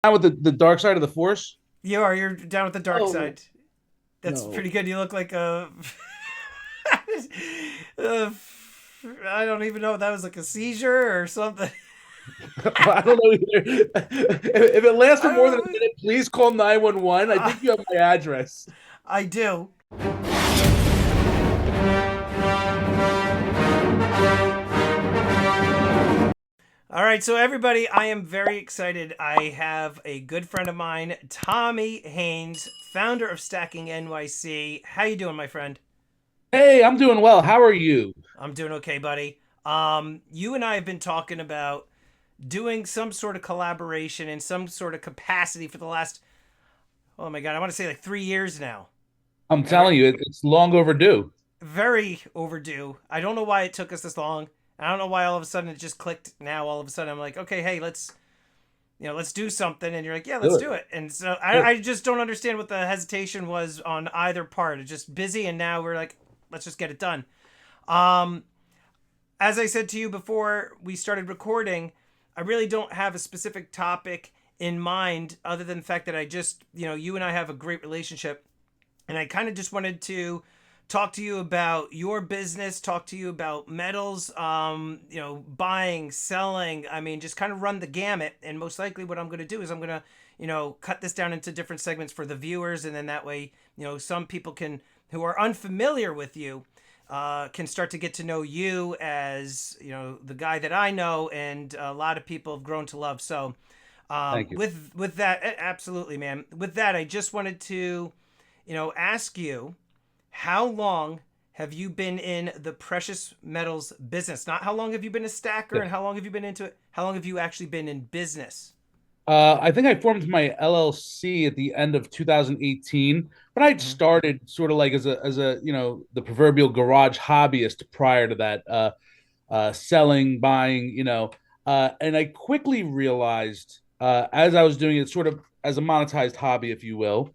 Down with the dark side of the force? You're down with the dark Oh side. That's no. pretty good. You look like a. uh, I don't even know if that was like a seizure or something. I don't know either. If it lasts I for more than don't a know. minute, please call 911. I Uh, think you have my address. I do. All right, so everybody, I am very excited. I have a good friend of mine, Tommy Haynes, founder of Stacking.NYC. How you doing, my friend? Hey, I'm doing well. How are you? I'm doing okay, buddy. You and I have been talking about doing some sort of collaboration in some sort of capacity for the last, oh my God, I want to say like 3 years now. I'm Ever, telling you, it's long overdue. very overdue. I don't know why it took us this long. I don't know why all of a sudden it just clicked now. All of a sudden I'm like, okay, hey, let's do something. And you're like, yeah, let's Do do it. it. And so Do I just don't understand what the hesitation was on either part. It's just busy. And now we're like, let's just get it done. Um, as I said to you before we started recording, I really don't have a specific topic in mind other than the fact that you and I have a great relationship. And I kind of just wanted to talk to you about your business, talk to you about metals, buying, selling. I mean, just kind of run the gamut. And most likely, what I'm going to do is I'm going to, cut this down into different segments for the viewers. And then that way, some people who are unfamiliar with you, can start to get to know you as the guy that I know, and a lot of people have grown to love. So, Thank you. with that, absolutely, man. With that, I just wanted to ask you, how long have you been in the precious metals business? Not how long have you been a stacker Yeah. and how long have you been into it? How long have you actually been in business? I think I formed my LLC at the end of 2018, but I'd Hmm. started sort of like as a the proverbial garage hobbyist prior to that, selling, buying, and I quickly realized as I was doing it, sort of as a monetized hobby, if you will,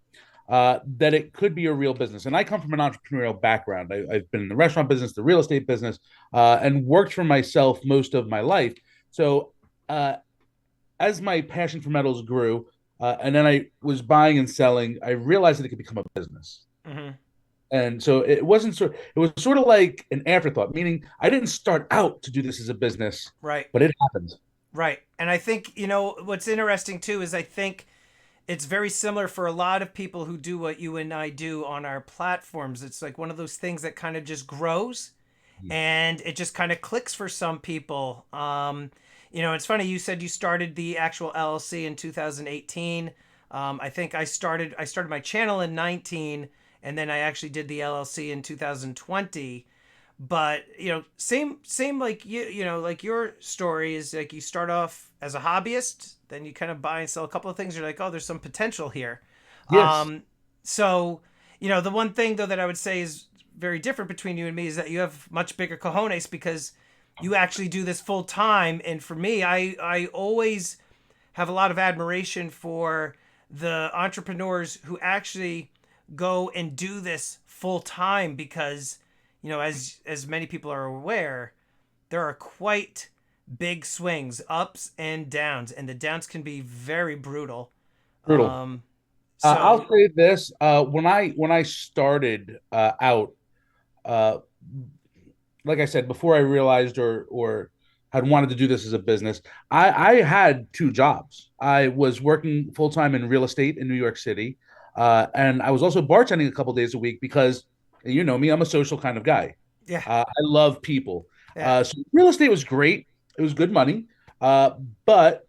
that it could be a real business. And I come from an entrepreneurial background. I've been in the restaurant business, the real estate business, and worked for myself most of my life. So uh, as my passion for metals grew, and then I was buying and selling, I realized that it could become a business. Hmm. And so it was sort of like an afterthought, meaning I didn't start out to do this as a business, Right. but it happened. Right. And I think, what's interesting too is I think it's very similar for a lot of people who do what you and I do on our platforms. It's like one of those things that kind of just grows and it just kind of clicks for some people. It's funny, you said you started the actual LLC in 2018. I think I started my channel in 19, and then I actually did the LLC in 2020. But same like like your story is like you start off as a hobbyist, then you kind of buy and sell a couple of things. You're like, oh, there's some potential here. Yes. So the one thing though that I would say is very different between you and me is that you have much bigger cojones because you actually do this full time. And for me, I always have a lot of admiration for the entrepreneurs who actually go and do this full time because as many people are aware, there are quite big swings, ups and downs, and the downs can be very brutal. Brutal. Um, I'll so say this: when I started out, uh, like I said before, I realized or had wanted to do this as a business. I had two jobs. I was working full time in real estate in New York City, and I was also bartending a couple days a week because you know me, I'm a social kind of guy. yeah, I love people. yeah, So real estate was great. It was good money, uh, but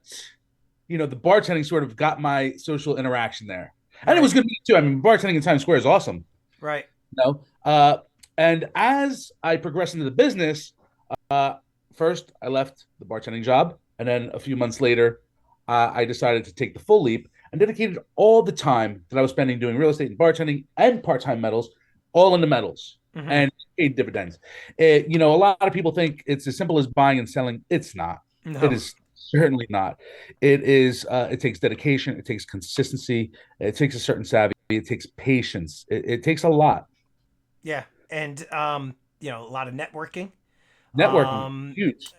the bartending sort of got my social interaction there, and it right, was good too. I mean, bartending in Times Square is awesome. right, You know, and as I progressed into the business, uh, first I left the bartending job, and then a few months later, I decided to take the full leap and dedicated all the time that I was spending doing real estate and bartending and part-time metals, all into metals, hmm, and paid dividends. A lot of people think it's as simple as buying and selling. It's not. It no, is certainly not. It is. It takes dedication. It takes consistency. It takes a certain savvy. It takes patience. It takes a lot. yeah, and a lot of networking. Networking, Um, huge.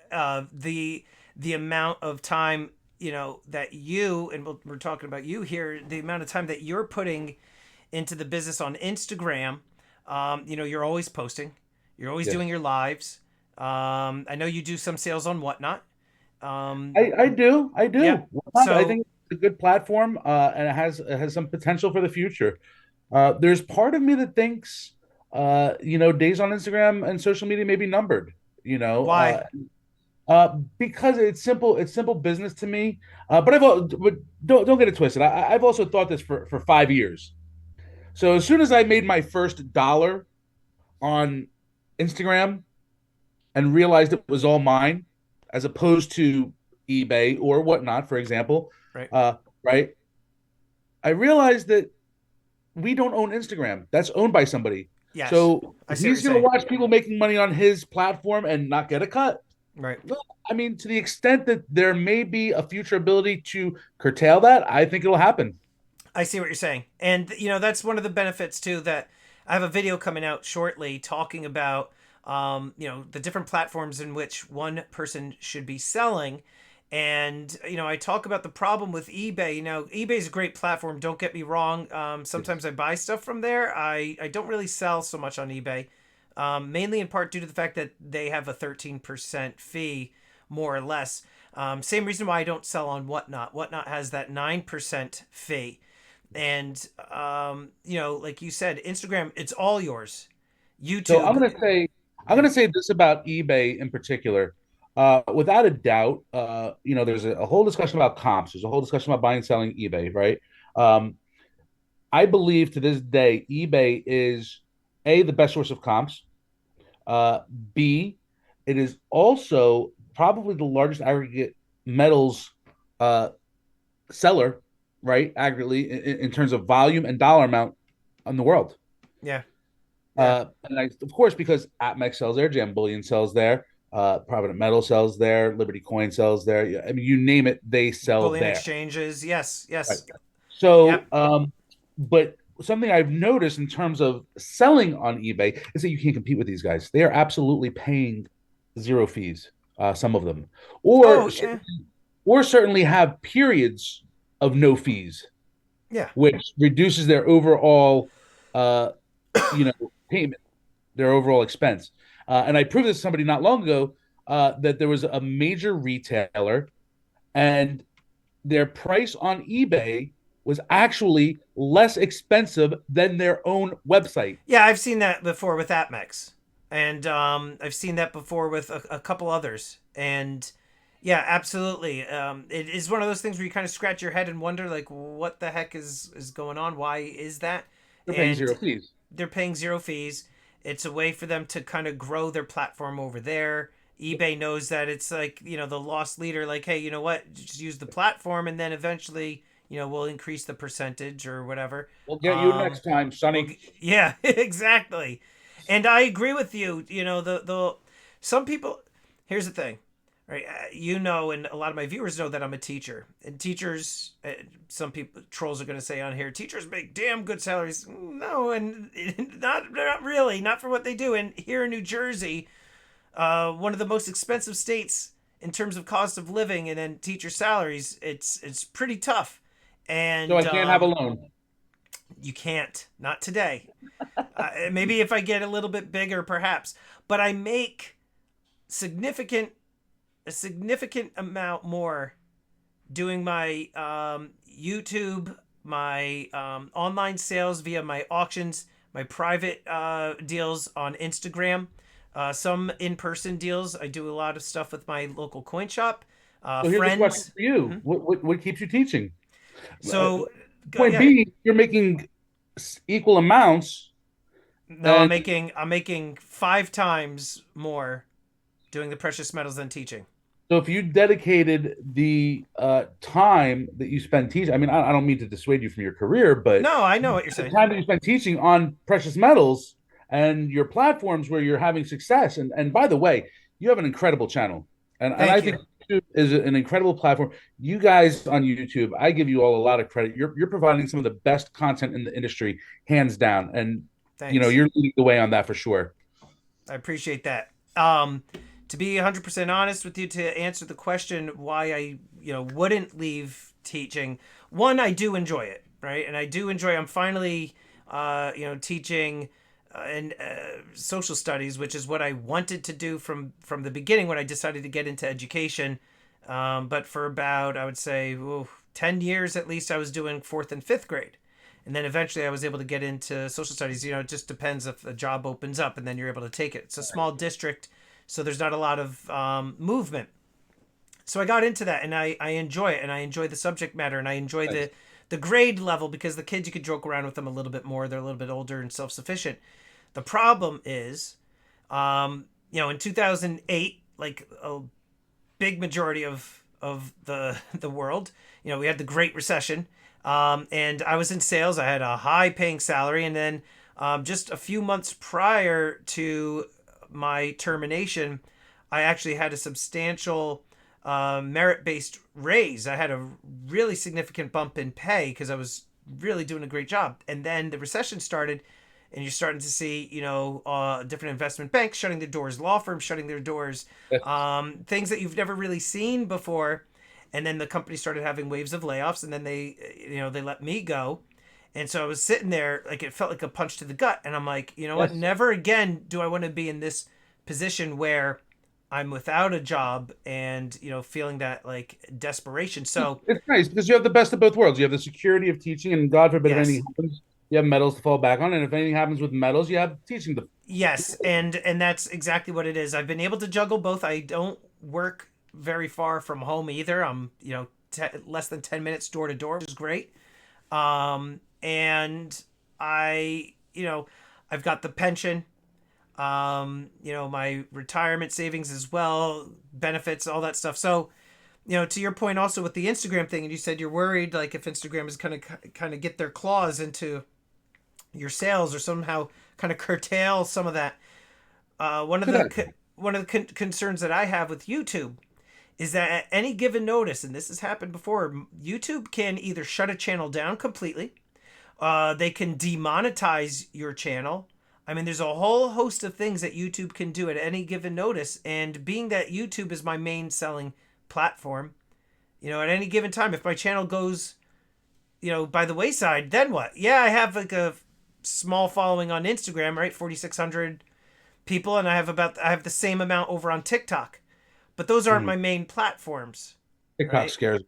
the amount of time. that you, and we're talking about you here, the amount of time that you're putting into the business on Instagram. You're always posting, you're always doing Yes. your lives. I know you do some sales on Whatnot. Um, I yep. do. Whatnot, I So think it's a good platform, and it has some potential for the future. There's part of me that thinks, days on Instagram and social media may be numbered. You know, why? because it's simple business to me. But don't get it twisted. I've also thought this for 5 years. So as soon as I made my first dollar on Instagram and realized it was all mine, as opposed to eBay or whatnot, for example, Right. uh, right? I realized that we don't own Instagram. That's owned by somebody. Yes, So I see what you're he's going to saying. watch people making money on his platform and not get a cut. Right. Well, I mean, to the extent that there may be a future ability to curtail that, I think it'll happen. I see what you're saying. And that's one of the benefits too, that I have a video coming out shortly talking about the different platforms in which one person should be selling. And I talk about the problem with eBay. eBay is a great platform, don't get me wrong. Sometimes Yes. I buy stuff from there. I don't really sell so much on eBay, mainly in part due to the fact that they have a 13% fee, more or less. Same reason why I don't sell on Whatnot. Whatnot has that 9% fee. And like you said, Instagram, it's all yours. So YouTube. I'm Yeah. gonna say this about eBay in particular. Without a doubt, there's a whole discussion about comps. There's a whole discussion about buying and selling eBay, right? Um, I believe to this day, eBay is A, the best source of comps. Uh, B, it is also probably the largest aggregate metals uh, seller, right? Aggregately in terms of volume and dollar amount in the world. Yeah. Yeah. Of course, because APMEX sells there, Jam Bullion sells there, Provident Metal sells there, Liberty Coin sells there. Yeah, I mean, you name it, they sell Bullion there. exchanges. Yes. Right. Yes. Yep. So, but something I've noticed in terms of selling on eBay is that you can't compete with these guys. They are absolutely paying zero fees, some of them, Oh or yeah. or certainly have periods of no fees, Yeah. which reduces their overall, uh, payment, their overall expense. And I proved this to somebody not long ago, that there was a major retailer and their price on eBay was actually less expensive than their own website. Yeah. I've seen that before with AppMex, and I've seen that before with a couple others, and yeah, absolutely. It is one of those things where you kind of scratch your head and wonder, like, what the heck is going on? Why is that? They're paying And zero fees. they're paying zero fees. It's a way for them to kind of grow their platform over there. eBay knows that it's like, the lost leader, like, hey, you know what? Just use the platform, and then eventually, we'll increase the percentage or whatever. We'll get you Um, next time, Sonny. yeah, exactly. And I agree with you. The some people. Here's the thing, right? And a lot of my viewers know that I'm a teacher, and teachers. Some people trolls are going to say on here, teachers make damn good salaries. No, and not really, not for what they do. And here in New Jersey, one of the most expensive states in terms of cost of living, and then teacher salaries, it's pretty tough. So I And can't have a loan. you can't, not today. Maybe if I get a little bit bigger, perhaps. But I make significant a significant amount more doing my YouTube, my online sales via my auctions, my private deals on Instagram, some in-person deals. I do a lot of stuff with my local coin shop, So here's a question friends. for you: Mhm. what keeps you teaching? So, Point yeah. B, you're making equal amounts, No, I'm and making I'm making 5 times more doing the precious metals than teaching. so if you dedicated the time that you spend teaching, I mean, I don't mean to dissuade you from your career, but No, I know what you're the saying. time that you spend teaching on precious metals and your platforms where you're having success, and by the way, you have an incredible channel, and I Thank think you. YouTube is an incredible platform. You guys on YouTube, I give you all a lot of credit. You're providing some of the best content in the industry, hands down, and Thanks. you're leading the way on that for sure. I appreciate that. to be 100% honest with you, to answer the question why I, wouldn't leave teaching, one, I do enjoy it, right? And I do enjoy, I'm finally, teaching in social studies, which is what I wanted to do from the beginning when I decided to get into education. But for about, I would say, 10 years at least, I was doing fourth and fifth grade. And then eventually I was able to get into social studies. It just depends if a job opens up and then you're able to take it. It's a small district, so there's not a lot of movement. So I got into that, and I enjoy it, and I enjoy the subject matter, and I enjoy Nice. the grade level, because the kids, you could joke around with them a little bit more. They're a little bit older and self-sufficient. The problem is, in 2008, like a big majority of the world, we had the Great Recession, and I was in sales. I had a high paying salary, and then just a few months prior to my termination, I actually had a substantial merit based raise. I had a really significant bump in pay because I was really doing a great job. And then the recession started, and you're starting to see, different investment banks shutting their doors, law firms shutting their doors, things that you've never really seen before. And then the company started having waves of layoffs, and then they let me go. And so I was sitting there, like, it felt like a punch to the gut. And I'm like, you know what? Yes. Never again do I want to be in this position where I'm without a job and, feeling that, like, desperation. So, It's nice because you have the best of both worlds. You have the security of teaching, and God forbid if anything yes. happens, you have medals to fall back on. And if anything happens with medals, you have teaching to. Yes, and that's exactly what it is. I've been able to juggle both. I don't work very far from home either. I'm, less than 10 minutes door to door, which is great. And I've got the pension, my retirement savings as well, benefits, all that stuff. So, to your point also with the Instagram thing, and you said you're worried, like, if Instagram is kind of get their claws into your sales or somehow kind of curtail some of that. Could happen. One of the concerns that I have with YouTube is that at any given notice, and this has happened before, YouTube can either shut a channel down completely, they can demonetize your channel. I mean, there's a whole host of things that YouTube can do at any given notice. And being that YouTube is my main selling platform, at any given time, if my channel goes, by the wayside, then what? Yeah, I have like a small following on Instagram, right? 4,600 people, and I have the same amount over on TikTok. But those aren't Mhm. my main platforms, TikTok right? scares.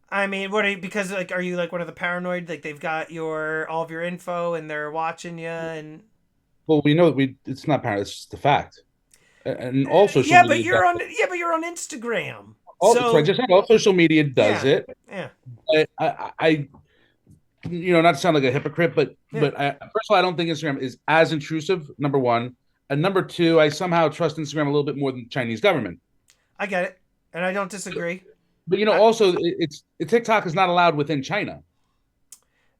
I mean, what are you, because, like, are you like one of the paranoid, like they've got all of your info and they're watching you? And Well, we know we. It's not paranoid. It's just a fact. And all social yeah, but media does. you're on Instagram. All, so I So just said all social media does yeah, it. yeah, I not to sound like a hypocrite, but yeah. first of all, I don't think Instagram is as intrusive. Number one, and number two, I somehow trust Instagram a little bit more than the Chinese government. I get it, and I don't disagree. But I, also TikTok is not allowed within China.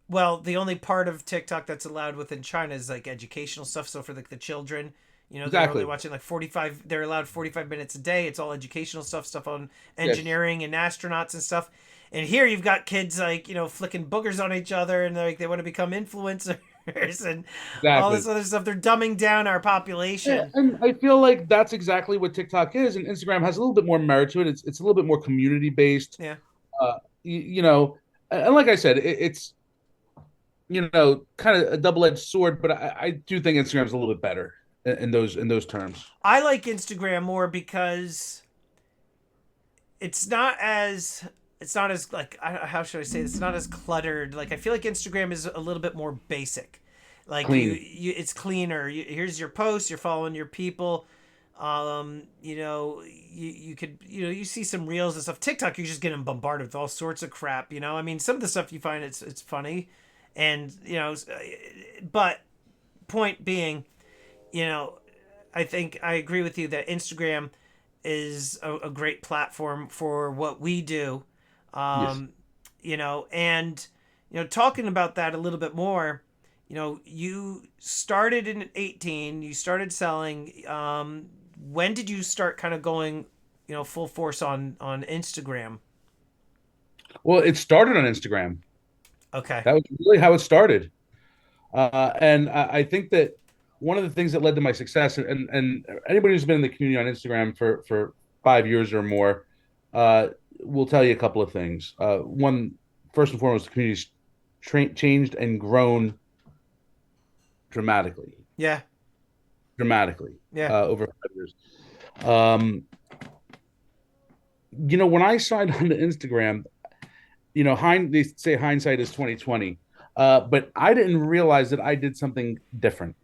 well, the only part of TikTok that's allowed within China is like educational stuff. So for the children, they're only Exactly. watching like 45. They're allowed 45 minutes a day. It's all educational stuff on Yes. engineering and astronauts and stuff. And here you've got kids, like, flicking boogers on each other, and they want to become influencers and all Exactly. this other stuff. They're dumbing down our Yeah, population. and I feel like that's exactly what TikTok is, and Instagram has a little bit more merit to it. It's a little bit more community based. Yeah. And like I said, it's kind of a double edged sword, but I do think Instagram's a little bit better in those terms. I like Instagram more because it's not as like, how should I say this? It's not as cluttered. Like, I feel like Instagram is a little bit more basic. Like, Clean. it's cleaner. Here's your post. You're following your people. You could, you see some reels and stuff. TikTok, you're just getting bombarded with all sorts of crap. I mean, some of the stuff you find, it's funny, and but point being, I think I agree with you that Instagram is a great platform for what we do. Yes. Um, and talking about that a little bit more, you started in 18, you started selling. When did you start kind of going, full force on Instagram? Well, it started on Instagram. Okay. That was really how it started. And I think that one of the things that led to my success, and anybody who's been in the community on Instagram for 5 years or more, uh, will tell you a couple of things. One, first and foremost, the community's changed and grown dramatically, Yeah. dramatically Yeah. over 5 years. Um, when I signed on to Instagram, they say hindsight is 2020, but I didn't realize that I did something different,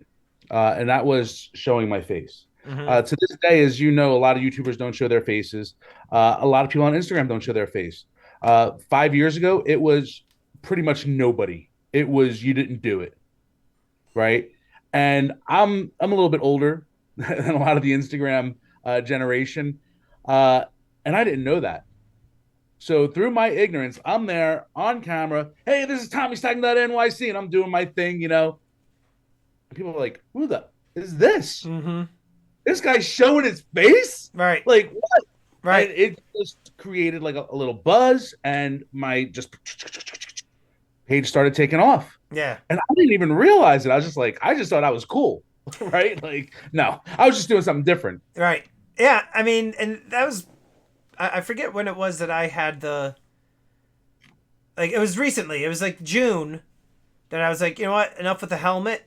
and that was showing my face. Mm-hmm. To this day, as you know, a lot of YouTubers don't show their faces. A lot of people on Instagram don't show their face. 5 years ago, it was pretty much nobody. It was you didn't do it, right? And I'm a little bit older than a lot of the Instagram generation, uh, and I didn't know that. So through my ignorance, I'm there on camera. Hey, this is Tommy Stacking.NYC, and I'm doing my thing. And people are like, "Who the is this? Mm-hmm. This guy's showing his face? Right. Like what?" And Right. it just created like a little buzz, and my just page started taking off. Yeah. And I didn't even realize it. I was just like, I just thought I was cool, right? Like, no, I was just doing something different. Right. Yeah. I mean, and that was, I forget when it was that I had like, it was recently. It was like June that I was like, you know what? Enough with the helmet,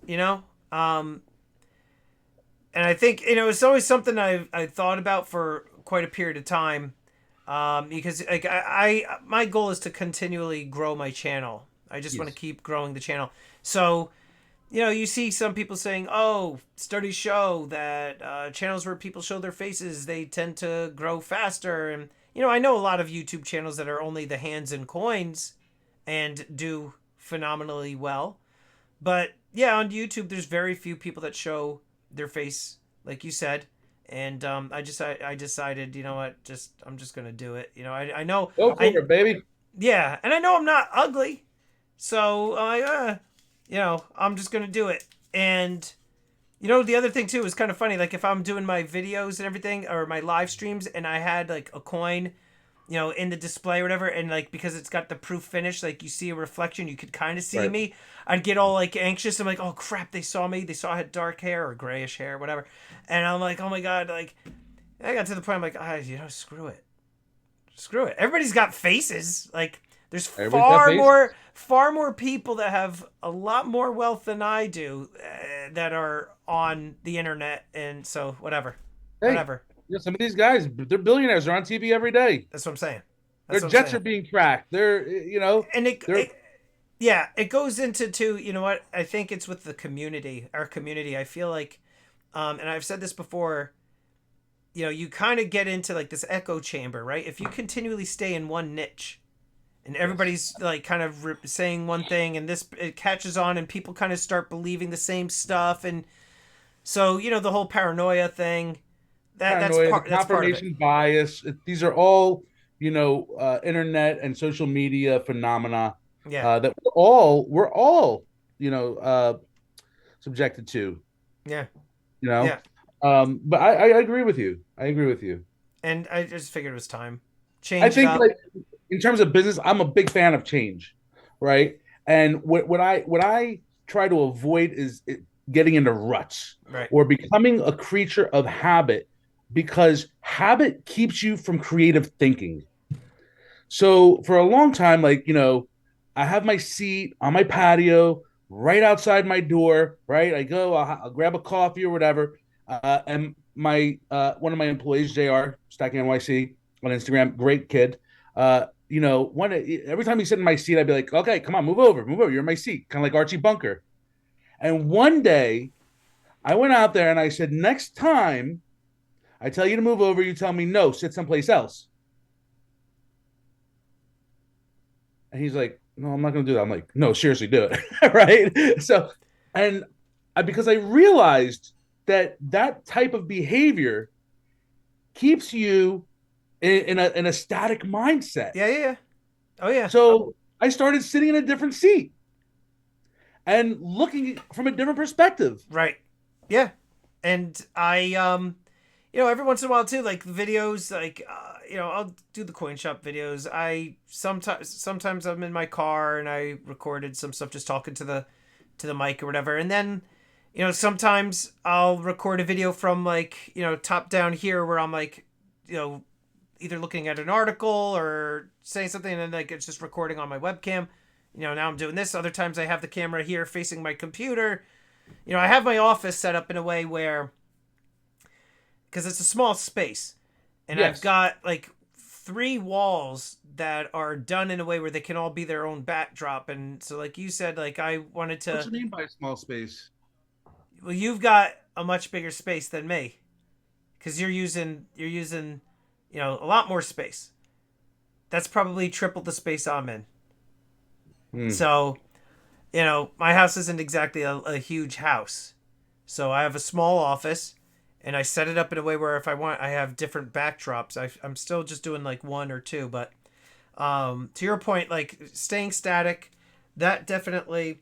you know? And I think, it's always something I thought about for quite a period of time. Because like my goal is to continually grow my channel. I just want to Yes. keep growing the channel. So, you see some people saying, "Oh, studies show that channels where people show their faces, they tend to grow faster." And I know a lot of YouTube channels that are only the hands and coins, and do phenomenally well. But yeah, on YouTube, there's very few people that show their face, like you said. And I decided, you know what, I'm just gonna do it. I know Go for I it, baby. yeah, and I know I'm not ugly, so I'm just gonna do it. And the other thing too is kind of funny. Like if I'm doing my videos and everything, or my live streams, and I had like a coin, in the display or whatever, and like because it's got the proof finish, like you see a reflection, you could kind of see Right. me. I'd get all like anxious. I'm like, oh crap, they saw me. They saw I had dark hair or grayish hair, whatever. And I'm like, oh my god, like I got to the point. I'm like, screw it. Screw it. Everybody's got faces. Like there's Everybody's got faces. far more people that have a lot more wealth than I do, that are on the internet, and so whatever, Hey, whatever. some of these guys, they're billionaires. They're on TV every day. That's what I'm saying. Their That's what I'm jets are saying. being tracked. And They're yeah, it goes into too. You know what? I think it's with the community, our community. I feel like, and I've said this before. You kind of get into like this echo chamber, right? If you continually stay in one niche, and everybody's like kind of saying one thing, and it catches on, and people kind of start believing the same stuff, and so the whole paranoia thing, that's paranoia, the part of it. confirmation bias. These are all, internet and social media phenomena Yeah, that we're all, subjected to. yeah, You know, yeah. but I agree with you. I agree with you. And I just figured it was time, I change it think up. like in terms of business, I'm a big fan of change, right? And what I try to avoid is getting into ruts Right. or becoming a creature of habit, because habit keeps you from creative thinking. So for a long time, like, I have my seat on my patio right outside my door, right? I go, I'll grab a coffee or whatever. And my one of my employees, JR, Stacking NYC on Instagram, great kid. Every time he sit in my seat, I'd be like, okay, come on, move over, move over. You're in my seat, kind of like Archie Bunker. And one day I went out there and I said, next time I tell you to move over, you tell me no, sit someplace else. And he's like, no, I'm not going to do that. I'm like, no, seriously, do it. Right. So, and because I realized that type of behavior keeps you in a static mindset. Yeah, yeah, yeah. Oh yeah. So I started sitting in a different seat and looking from a different perspective. Right. Yeah. And I every once in a while too, like the videos, like I'll do the coin shop videos. I sometimes I'm in my car and I recorded some stuff just talking to the mic or whatever. And then Sometimes I'll record a video from like, top down here where I'm like, you know, either looking at an article or saying something, and then like it's just recording on my webcam. Now I'm doing this. Other times I have the camera here facing my computer. I have my office set up in a way where, because it's a small space, and I've Yes. got like three walls that are done in a way where they can all be their own backdrop. And so, like you said, like I wanted What to. you mean by small space? Well, you've got a much bigger space than me because you're using a lot more space. That's probably triple the space I'm in. Hmm. So, my house isn't exactly a huge house. So I have a small office, and I set it up in a way where if I want, I have different backdrops. I'm still just doing like one or two, but to your point, like staying static, that definitely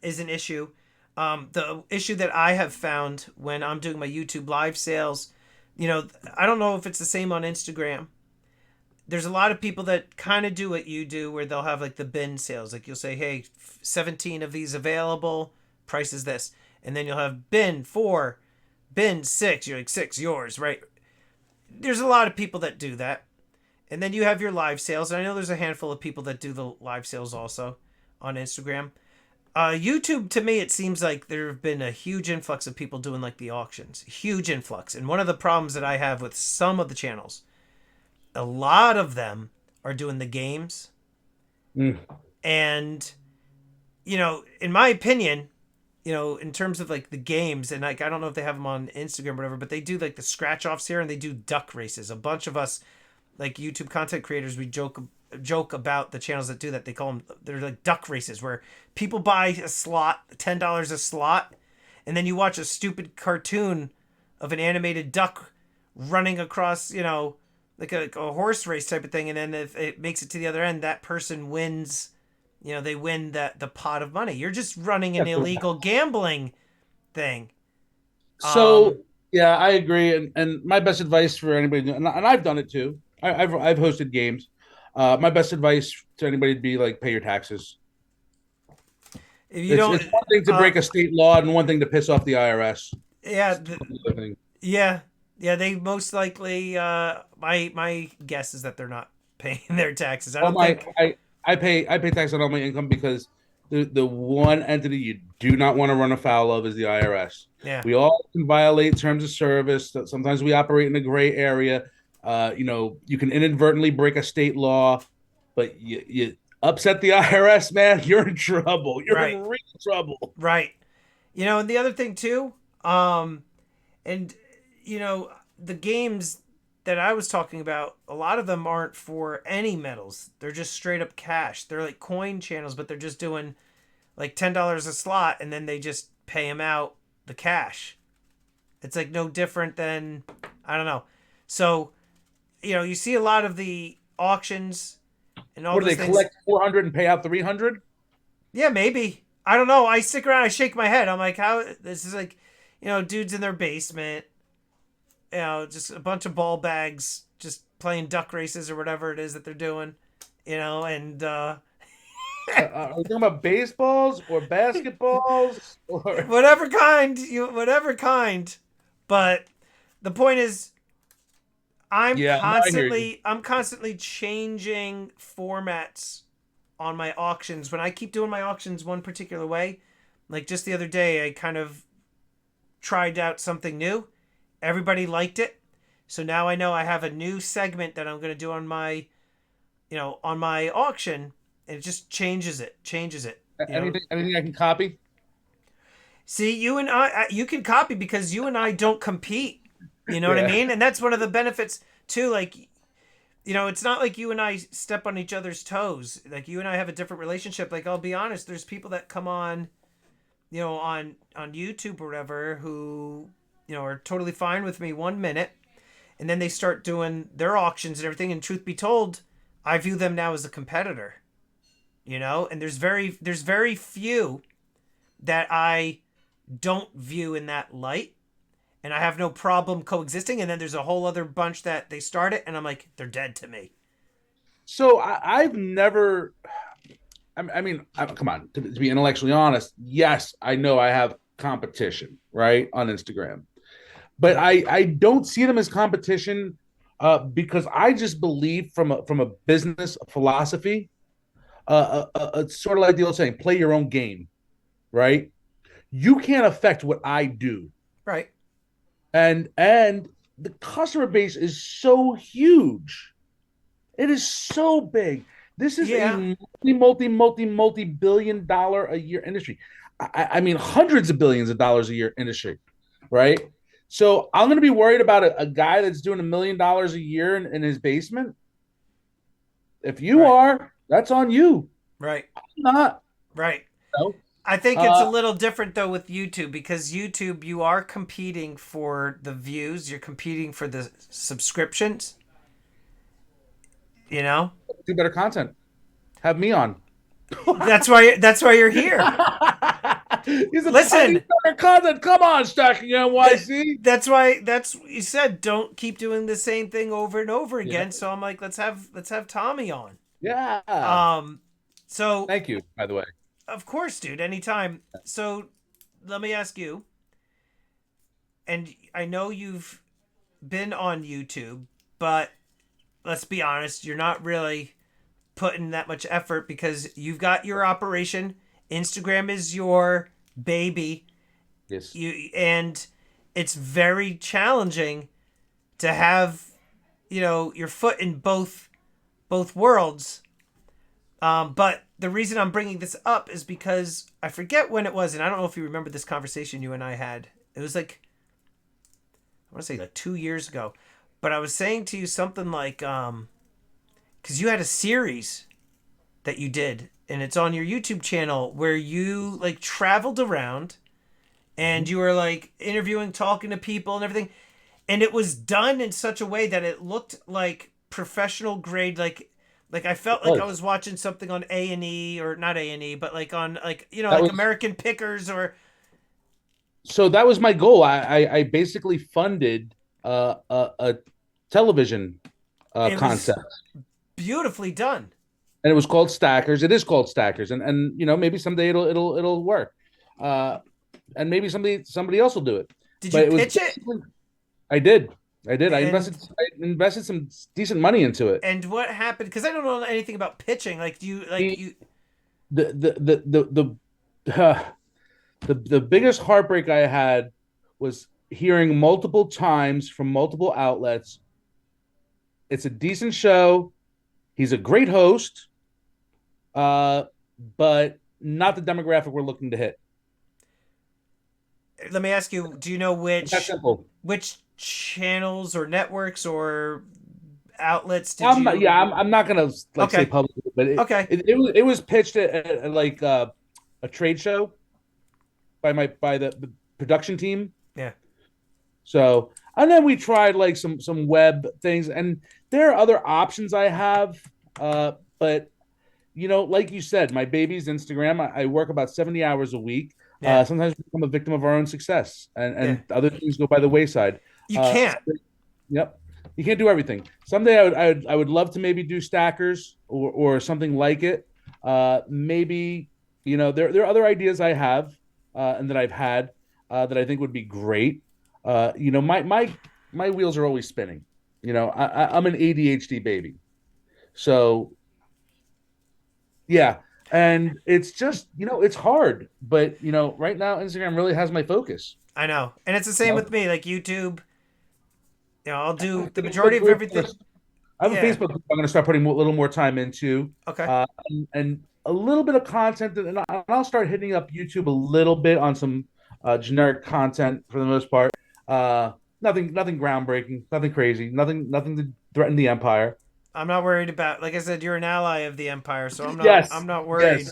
is an issue. The issue that I have found when I'm doing my YouTube live sales, I don't know if it's the same on Instagram. There's a lot of people that kind of do what you do, where they'll have like the bin sales. Like you'll say, hey, 17 of these available, price is this. And then you'll have bin 4, bin 6. You're like, 6 yours, right? There's a lot of people that do that. And then you have your live sales. And I know there's a handful of people that do the live sales also on Instagram. YouTube, to me, it seems like there have been a huge influx of people doing like the auctions. Huge influx. And one of the problems that I have with some of the channels, a lot of them are doing the games. Hmm. And, in my opinion, in terms of like the games, and like I don't know if they have them on Instagram or whatever, but they do like the scratch offs here, and they do duck races. A bunch of us, like YouTube content creators, we joke about the channels that do that. They call them, they're like duck races, where people buy a slot, $10 a slot, and then you watch a stupid cartoon of an animated duck running across, like a horse race type of thing, and then if it makes it to the other end, that person wins. They win the pot of money. You're just running an Yeah, illegal gambling thing. so Um, yeah, I agree. And my best advice for anybody, and I've done it too. I've hosted games. My best advice to anybody would be like pay your taxes. if you It's don't, it's one thing to uh, break a state law and one thing to piss off the IRS. yeah, It's a totally other thing. yeah, yeah. They most likely. My guess is that they're not paying their taxes. I All don't my think. I pay tax on all my income because the one entity you do not want to run afoul of is the IRS. Yeah, We all can violate terms of service. Sometimes we operate in a gray area. You can inadvertently break a state law, but you upset the IRS, man, you're in trouble. You're in right, real trouble. right. And the other thing too, um, and the games that I was talking about, a lot of them aren't for any medals. They're just straight up cash. They're like coin channels, but they're just doing like $10 a slot, and then they just pay them out the cash. It's like no different than, I don't know. So you see a lot of the auctions and all What do those they things. collect 400 and pay out 300? Yeah, maybe. I don't know. I stick around. I shake my head. I'm like, how this is like, dudes in their basement, just a bunch of ball bags, just playing duck races or whatever it is that they're doing, and Are we talking about baseballs or basketballs or whatever kind. But the point is, I'm yeah, no, I hear you. constantly I'm constantly changing formats on my auctions. When I keep doing my auctions one particular way, like just the other day, I kind of tried out something new. Everybody liked it. So now I know I have a new segment that I'm going to do on my auction, and it just changes it. Anything I can copy? See, you can copy because you and I don't compete. You know what I Yeah. mean? And that's one of the benefits too. Like, it's not like you and I step on each other's toes. Like you and I have a different relationship. Like I'll be honest, there's people that come on, on YouTube or whatever who, are totally fine with me 1 minute, and then they start doing their auctions and everything. And truth be told, I view them now as a competitor. And there's very few that I don't view in that light, and I have no problem coexisting. And then there's a whole other bunch that they start it, and I'm like, they're dead to me. So I've never. I mean, come on. To be intellectually honest, yes, I know I have competition, right, on Instagram. But I don't see them as competition because I just believe from a business philosophy, it's sort of like the old saying, play your own game, right? You can't affect what I do. Right. And the customer base is so huge. It is so big. This is a Yeah. multi billion dollar a year industry. I mean, hundreds of billions of dollars a year industry, right? So I'm going to be worried about a guy that's doing $1 million a year in his basement. If you Right. are, that's on you. Right. I'm not. Right. You I think it's a uh, little different though with YouTube, because YouTube, you are competing for the views, you're competing for the subscriptions, you know? do better content. Have me on. That's why you're here. He's a tiny Listen, better content. Come on, Stacking that, NYC. that's what you said, don't keep doing the same thing over and over Yeah. again. So I'm like, let's have Tommy on. Yeah. Um so Thank you, by the way. of course, dude, anytime. So let me ask you, and I know you've been on YouTube, but let's be honest, you're not really putting that much effort because you've got your operation. Instagram is your baby. Yes. And it's very challenging to have, your foot in both worlds. But the reason I'm bringing this up is because I forget when it was, and I don't know if you remember this conversation you and I had. It was like, I want to say like 2 years ago, but I was saying to you something like, because you had a series that you did, and it's on your YouTube channel, where you like traveled around and you were like interviewing, talking to people and everything, and it was done in such a way that it looked like professional grade, like I felt like I was watching something on A&E, or not A&E, but like on like That like was American Pickers or so that was my goal. I basically funded a television it was concept, beautifully done. and it was called Stackers. It is called Stackers, and maybe someday it'll work, uh, and maybe somebody else will do it. Did you But it was pitch it? basically I did. I did. And I invested some decent money into it. what happened? Because I don't know anything about pitching. Like, do you like The you? the the biggest heartbreak I had was hearing multiple times from multiple outlets. It's a decent show. He's a great host, uh, but not the demographic we're looking to hit. Let me ask you. Do you know It's that which simple. channels or networks or outlets did I'm not, you? yeah, I'm not gonna like say Okay. publicly, but Okay. it was pitched at like a trade show by the production team. Yeah. So, and then we tried like some web things, and there are other options I have. But like you said, my baby's Instagram. I work about 70 hours a week. Yeah. Sometimes we become a victim of our own success, Yeah. and other things go by the wayside. You Uh, can't. yep, you can't do everything. Someday I would love to maybe do stackers or something like it. Maybe there are other ideas I have and that I've had that I think would be great. My wheels are always spinning. I'm an ADHD baby, so yeah, and it's just it's hard, but right now Instagram really has my focus. I know, and it's the You same know, with me. Like YouTube, I'll I have do a the Facebook majority of group. everything. I have a Yeah. Facebook group I'm going to start putting a little more time into, Okay. and a little bit of content, and I'll start hitting up YouTube a little bit on some generic content for the most part. Uh, nothing groundbreaking, nothing crazy, nothing to threaten the empire. I'm not worried about. Like I said, you're an ally of the Empire, so I'm Yes, not worried. yes.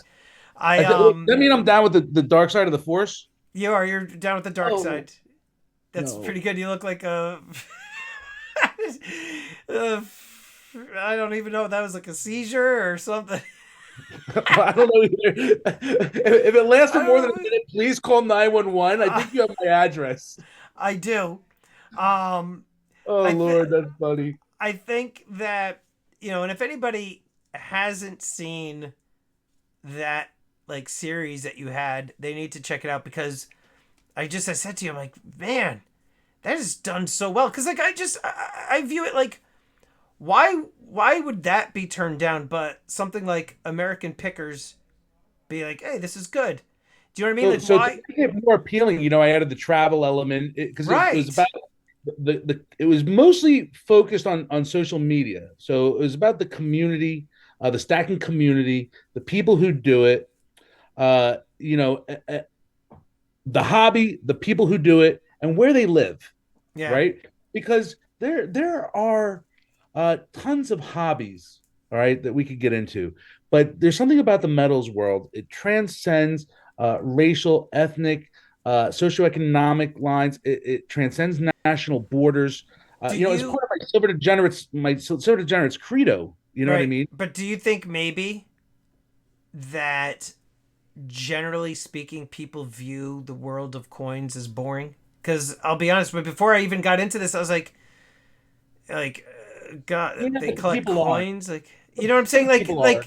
I Does that mean I'm down with the dark side of the force? you're down with the dark Oh side. That's no. pretty good. You look like a. uh, I don't even know if that was like a seizure or something. I don't know either. If it lasts I for more than don't a know. minute, please call 911. I Uh, think you have my address. I do. Um, Oh I think Lord, that's funny. I think that and if anybody hasn't seen that like series that you had, they need to check it out, because I said to you, I'm like, man, that is done so well. Because like I view it like, why would that be turned down? But something like American Pickers be like, hey, this is good. Do you know what I mean? So, Like so to why? make it more appealing, I added the travel element because it was Right. about it was mostly focused on social media. So it was about the community, the stacking community, the people who do it, the hobby, the people who do it, and where they live, Yeah. right? Because there are tons of hobbies, all right, that we could get into, but there's something about the metals world. It transcends racial, ethnic, socioeconomic lines. It transcends national borders. Do It's you part of my silver degenerates credo. You know what I right? mean? But do you think maybe that generally speaking, people view the world of coins as boring? Because I'll be honest, but before I even got into this, I was God, they The collect people are. coins, like you know what I'm saying, The people are.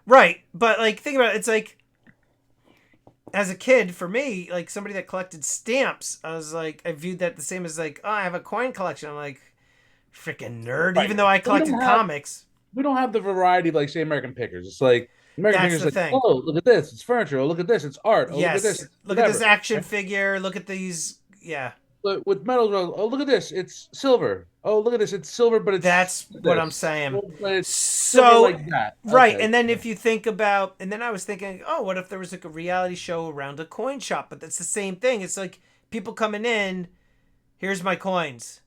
right? But like, think about it. It's like as a kid, for me, like somebody that collected stamps, I was like, I viewed that the same as like, oh, I have a coin collection. I'm like, freaking nerd. Right. Even though I We don't collected have comics, the variety of like say American Pickers. It's like American that's Pickers the like, thing. oh, look at this, it's furniture. Oh, look at this, it's art. Oh, look at this, Yes, it's look at this whatever. action Right? figure. Look at these. Yeah, But with metals, oh, look at this, it's silver. Oh, look at this, it's silver, but it's that's what I'm this. saying. Oh, but it's silver So, like that. right. Okay. And then if you think about, and then I was thinking, oh, what if there was like a reality show around a coin shop? But that's the same thing. It's like people coming in, here's my coins.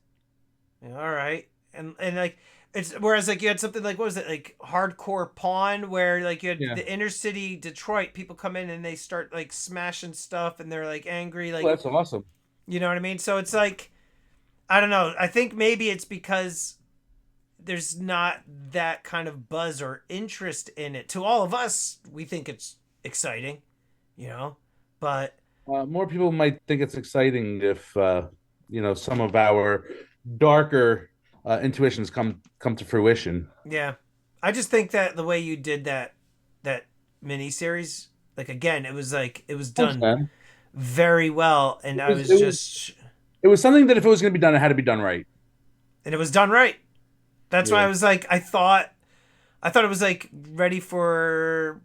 Yeah, all right. And like, it's whereas like you had something like, what was it, like hardcore pawn, where like you had Yeah. the inner city Detroit people come in and they start like smashing stuff and they're like angry, Well, like, that's awesome. you know what I mean? So it's like, I don't know. I think maybe it's because there's not that kind of buzz or interest in it. To all of us, we think it's exciting, you know, but More people might think it's exciting if some of our darker intuitions come to fruition. yeah, I just think that the way you did that mini series, like again, it was Thanks, done man. very well, and It I was was it was just it was something that if it was going to be done, it had to be done right. and it was done right. That's why I Yeah. was like, I thought it was like ready for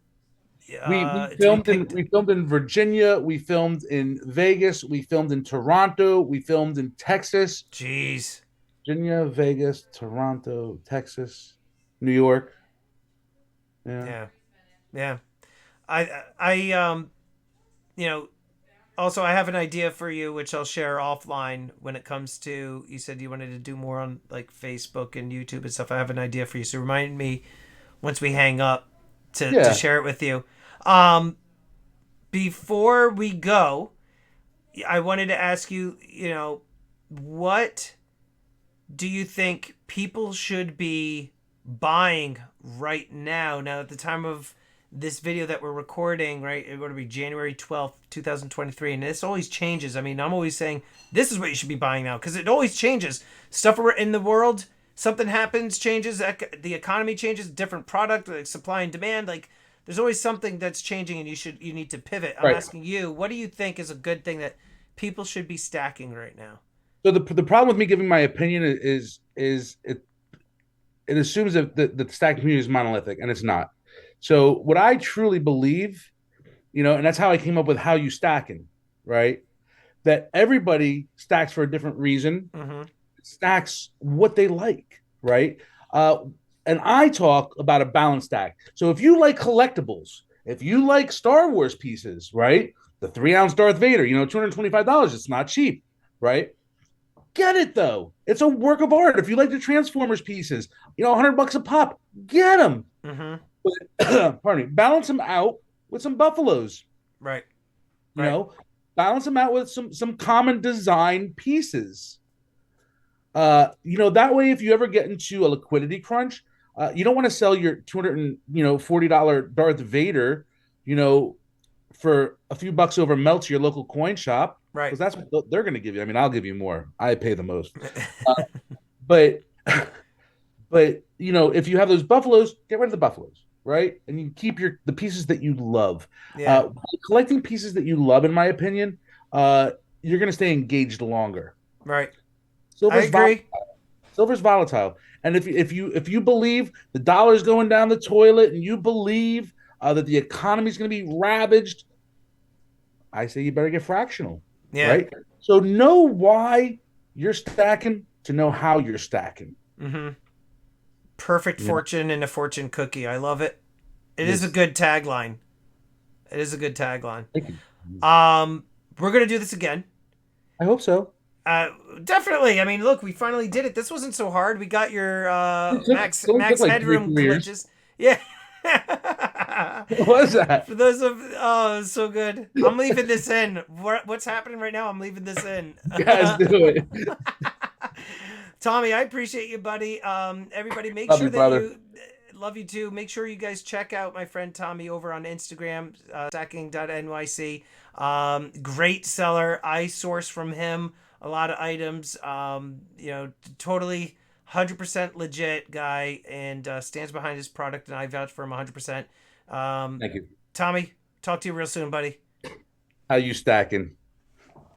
to be picked. We filmed in Virginia, we filmed in Vegas, we filmed in Toronto, we filmed in Texas, Jeez, Virginia, Vegas, Toronto, Texas, New York. Yeah. yeah, yeah. I you know, also, I have an idea for you, which I'll share offline when it comes to. You said you wanted to do more on like Facebook and YouTube and stuff. I have an idea for you, so remind me once we hang up to Yeah. share it with you. Um, Before we go, I wanted to ask you, what do you think people should be buying right now? Now, at the time of this video that we're recording, right, it would be January 12th, 2023, and this always changes. I mean, I'm always saying this is what you should be buying now because it always changes. Stuff in the world, something happens, changes, the economy changes, different product, like supply and demand, like there's always something that's changing and you need to pivot. I'm Right. asking you, what do you think is a good thing that people should be stacking right now? So the problem with me giving my opinion is it assumes that the stack community is monolithic, and it's not. So what I truly believe, and that's how I came up with how you stacking, right? That everybody stacks for a different reason, Mm-hmm. stacks what they like, right? Uh, and I talk about a balanced stack. So if you like collectibles, if you like Star Wars pieces, right? The 3 ounce Darth Vader, $225. It's not cheap, right? Get it though. It's a work of art. If you like the Transformers pieces, $100 a pop, get them. Mm-hmm. Pardon me. Balance them out with some buffaloes. Right. You Right. know, balance them out with some common design pieces. That way, if you ever get into a liquidity crunch, you don't want to sell your $240 Darth Vader, you know, for a few bucks over melt to your local coin shop Right. because that's what they're going to give you. I mean, I'll give you more. I pay the most, uh, but if you have those buffaloes, get rid of the buffaloes, right? And you keep the pieces that you love. Yeah. Collecting pieces that you love, in my opinion, you're going to stay engaged longer. Right. I Silver's volatile. agree. Silver's volatile. And if you believe the dollar's going down the toilet and you believe that the economy is going to be ravaged, I say you better get fractional, Yeah. right? So know why you're stacking to know how you're stacking. Mm-hmm. Perfect You know, fortune and a fortune cookie. I love it. It is a yes. good tagline. It is a good tagline. Thank you. We're gonna do this again. I hope so. Uh, Definitely. I mean, look, we finally did it. This wasn't so hard. We got your It only took max like three, headroom 4 years. glitches. Yeah. What was that? For those of oh, it's so good. I'm leaving this in. What's happening right now? I'm leaving this in. Guys, do it. Tommy, I appreciate you, buddy. Everybody, make Love sure you, that brother. you love you too. Make sure you guys check out my friend Tommy over on Instagram, Stacking.NYC. Great seller. I source from him a lot of items. Totally 100% legit guy and stands behind his product, and I vouch for him 100%. Thank you. Tommy, talk to you real soon, buddy. How you stacking?